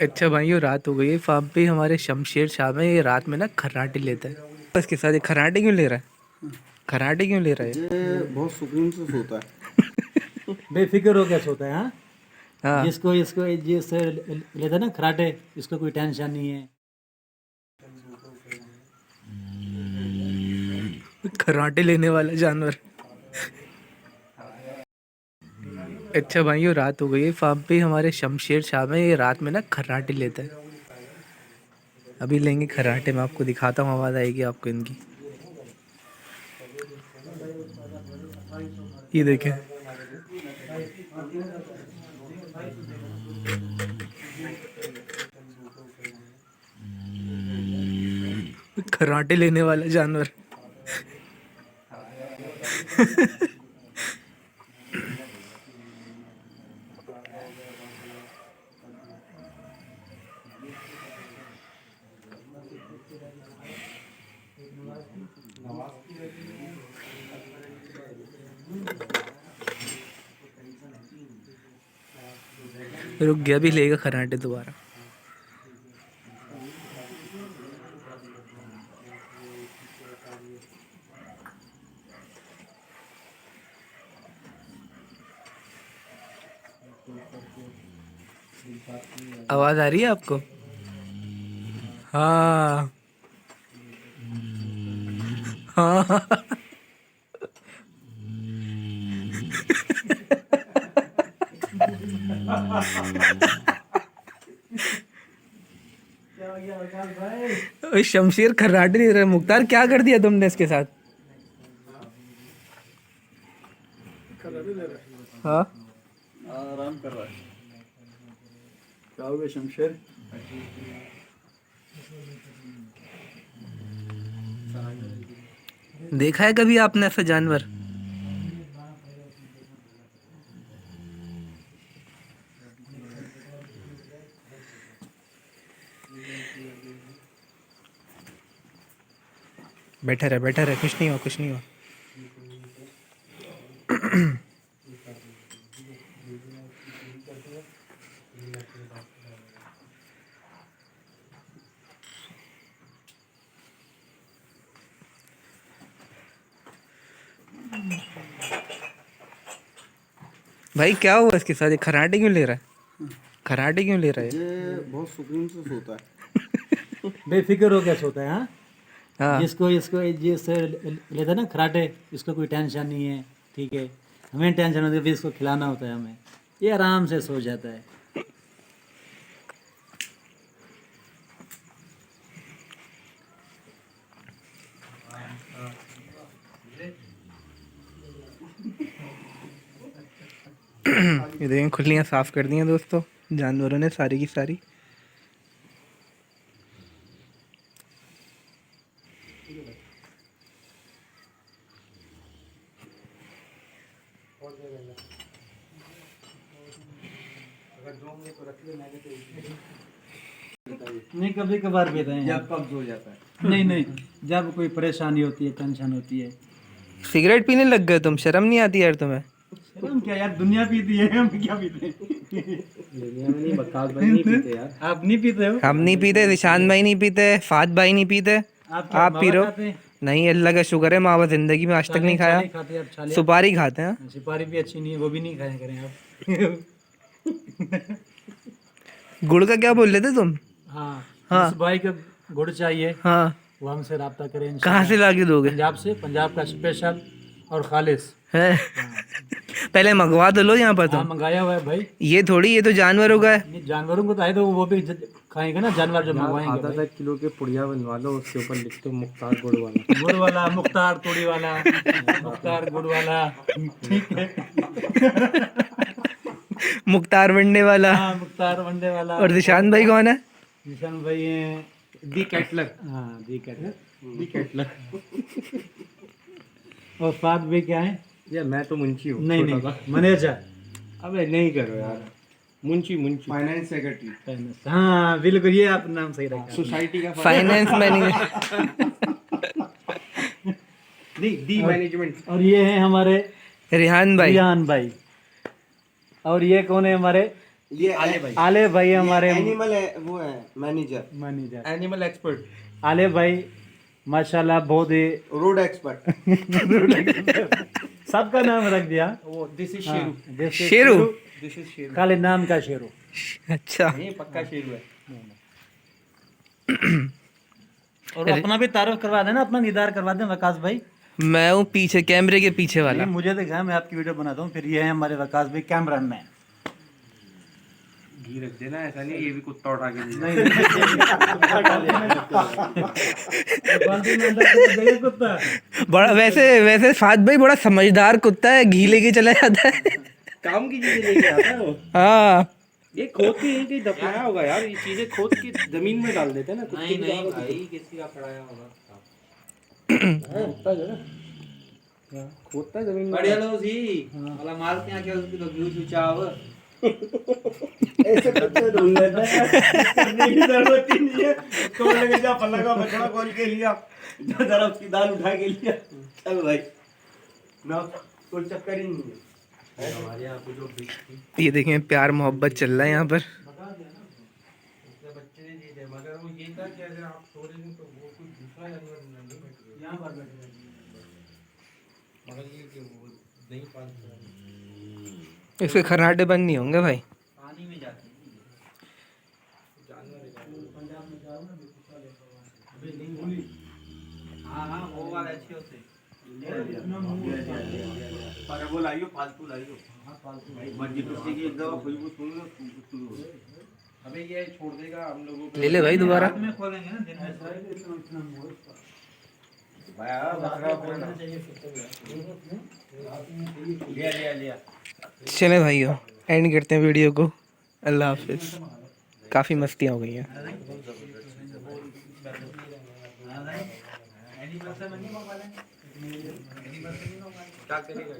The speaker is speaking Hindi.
अच्छा भाइयों, रात हो गई है। फार्म पे हमारे शमशेर शाह में ये रात में ना खर्राटे लेता है। इसके साथ ये खर्राटे क्यों ले रहा है? खर्राटे क्यों ले रहा है? ये बहुत सुकून से सोता है। बेफिक्र हो क्या सोता है। हाँ, हाँ, जिसको इसको जिस लेता है ना खराटे, इसको कोई टेंशन नहीं है। खर्राटे लेने वाला जानवर। अच्छा भाइयों, रात हो गई है। फार्म पे हमारे शमशेर शाह में ये रात में ना खर्राटे लेता है। अभी लेंगे खर्राटे, मैं आपको दिखाता हूँ, आवाज़ आएगी आपको इनकी। ये देखें, खर्राटे लेने वाला जानवर। रुक गया, भी लेगा खर्राटे दोबारा। आवाज आ रही है आपको? हाँ हाँ। ओए शमशेर खर्राटे ले रहा है। मुख्तार, क्या कर दिया तुमने इसके साथ? हाँ, आराम कर रहा है। क्या हो गया शमशेर? देखा है कभी आपने ऐसा जानवर? बैठा रहे, कुछ नहीं हुआ, कुछ नहीं हुआ। भाई क्या हुआ इसके साथ? ये खर्राटे क्यों ले रहा है? खर्राटे क्यों ले रहा है? ये बहुत सुकून से सोता है। बेफिक्र हो क्या सोता है। हाँ, हाँ, जिसको इसको जिस लेता है ना खराटे, इसको कोई टेंशन नहीं है। ठीक है, हमें टेंशन होती है, फिर इसको खिलाना होता है हमें। ये आराम से सो जाता है। ये देखें, खुलियाँ साफ कर दी हैं दोस्तों जानवरों ने सारी की सारी। नहीं, कभी कभार पीते हैं। जब कब्ज हो जाता है। नहीं नहीं, जब कोई परेशानी होती है, टेंशन होती है। सिगरेट पीने लग गए तुम? शर्म नहीं आती यार तुम्हें? हम क्या यार, दुनिया पीती है, हम क्या पीते हैं? दुनिया में नहीं, बकास भाई नहीं पीते यार। आप नहीं पीते हो? हम नहीं पीते, निशान भाई नहीं पीते, फात भाई नहीं पीते। आप क्या आप पी मावा रहे खाते हो? हैं? नहीं, अल्लाह का शुक्र है, मावा जिंदगी में आज तक नहीं खाया। छाले खाते हैं आप? छाले? सुपारी खाते हैं। सुपारी भी अच्छी नहीं है, वो भी नहीं खाया करें आप। गुड़ का क्या बोल रहे थे तुम? हाँ, हाँ। जिस भाई का गुड़ चाहिए हाँ, वो हमसे रब्ता करें कहाँ इंशाल्लाह। से लाके दोगे? पंजाब से, पंजाब का स्पेशल और खालिस। है? पहले मंगवा तो लो यहाँ पर हाँ, तुम। मंगाया हुआ है भाई। ये थोड़ी, ये तो जानवरों का है। नहीं, जानवरों को तो आए तो वो भी खाएंगे ना, जानवर जो मंगवाएंगे आधा भाई। किलो के पुड़िया बनवा लो, उसके ऊपर लिख दो मुख्तार गुड़ वाला। गुड़ वाला, मुख्तार तोड़ी वाला, मुख्तार गुड़ वाला। ठीक है। मुख्तार वंडे वाला। हाँ, मुख्तार वंडे वाला। और निशान भाई कौन है? निशान भाई हैं दी कैटलर। हाँ, दी कैटलर। दी कैटलर। और फात भाई क्या है? यार मैं तो मुंशी हूँ। नहीं छोटा नहीं, सा। मैनेजर। अबे नहीं करो यार। Munshi finance secretary. हाँ बिल्कुल, ये आप नाम सही रखा। सोसाइटी का फाइनेंस मैनेजर। नहीं, डी मैनेजमेंट। और ये है हमारे रिहान भाई। रियान भाई। और ये कौन है हमारे? ये आले भाई हमारे एनिमल है, वो है मैनेजर, मैनेजर एनिमल एक्सपर्ट, आले भाई माशाल्लाह बहुत ही रोड एक्सपर्ट। सबका नाम रख दिया। वो दिस इज हाँ, शेरू, जैसे शेरू? दिस इज शेरू, खाली नाम का शेरू। अच्छा। नहीं पक्का शेरू है। और अपना भी तारुफ करवा देना, अपना दीदार करवा दें वकास भाई। मैं हूँ पीछे, कैमरे के पीछे वाला। नहीं, मुझे दिखा, मैं आपकी वीडियो बनाता हूँ। फिर ये है हमारे वकास भाई कैमरामैन मैन। घी रख देना, ऐसा नहीं ये भी कुत्ता उठा के ले नहीं कुत्ता बड़ा वैसे फात भाई बड़ा समझदार कुत्ता है, घी लेके चला जाता है। काम की चीजें लेके आता है वो। हाँ ये खोद के यहीं कहीं दफनाया होगा यार, ये चीजें खोद के जमीन में डाल देते हैं ना। नहीं नहीं भाई, किसी का पढ़ाया होगा। खोदता है जमीन में। बढ़िया लो सी वाला मार के आके उसकी तो व्यू सुचाव। ऐसे कुत्ते ढूंढ लेते हैं, करने की जरूरत ही नहीं है। तो लगे जा पल्ला का बछड़ा खोल के लिया, जरा उसकी दाल उठा के लिया, चल भाई ना, कोई चक्कर ही नहीं है। हमारे यहाँ पे जो बिग थी, ये देखें, प्यार मोहब्बत चल रहा है यहाँ पर। उसके बच्चे ने दी थे, मगर वो ये था कि अगर आप छोड़ेंगे तो वो कुछ दूसरा जानवर नहीं बैठेगा यहाँ पर बैठेगा, मगर ये कि वो नहीं पालते, इसके खर्राटे बंद नहीं होंगे भाई। पानी में जाते हैं जानवर। पंजाब में जाओ ना, हाँ हाँ वो वाले अच्छे होते हैं। पर वो लाइयो, फालतू लाइयो, मर्जी किसी की एक दवा खुशबू सुन लो, शुरू हो। अबे ये छोड़ देगा हम लोगों को। ले ले भाई दोबारा। रात में खोलेंगे ना, दिन में लिया चले भाइयों, एंड करते हैं वीडियो को। अल्लाह हाफिज़। काफ़ी मस्तियाँ हो गई हैं। क्या करेगा।